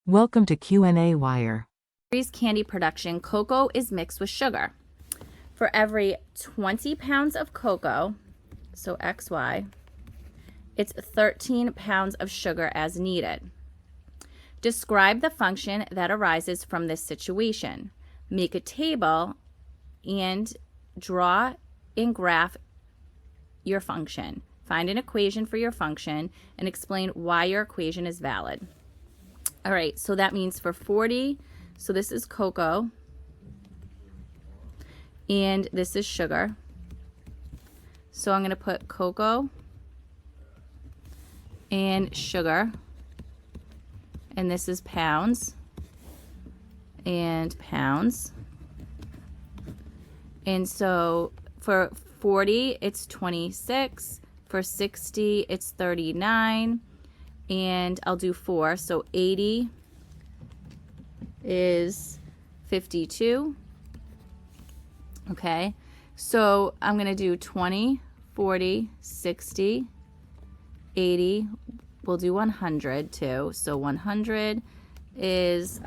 Welcome to qnawire. Candy production, cocoa is mixed with sugar. For every 20 pounds of cocoa, so XY, it's 13 pounds of sugar as needed. Describe the function that arises from this situation. Make a table and draw and graph your function. Find an equation for your function and explain why your equation is valid. All right, so that means for 40, so this is cocoa, and this is sugar. So I'm going to put cocoa and sugar, and this is pounds and pounds. And so for 40, it's 26. For 60, it's 39. And I'll do 4. So 80 is 52. Okay. So I'm going to do 20, 40, 60, 80. We'll do 100 too. So 100 is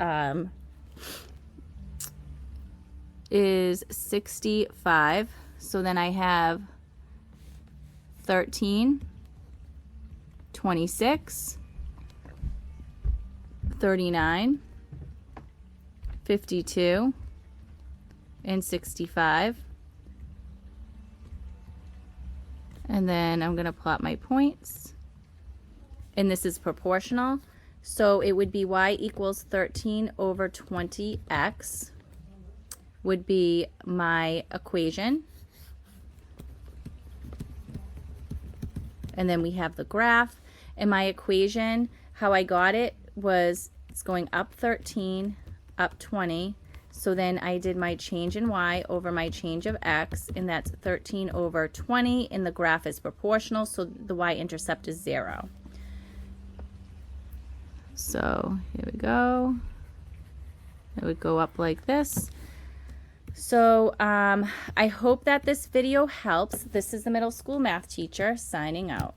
65. So then I have 13, 26, 39, 52, and 65. And then I'm going to plot my points. And this is proportional. So it would be y equals 13 over 20x would be my equation. And then we have the graph. And my equation, how I got it was it's going up 13, up 20. So then I did my change in y over my change of x, and that's 13 over 20, and the graph is proportional, so the y-intercept is 0. So here we go. It would go up like this. So I hope that this video helps. This is the middle school math teacher signing out.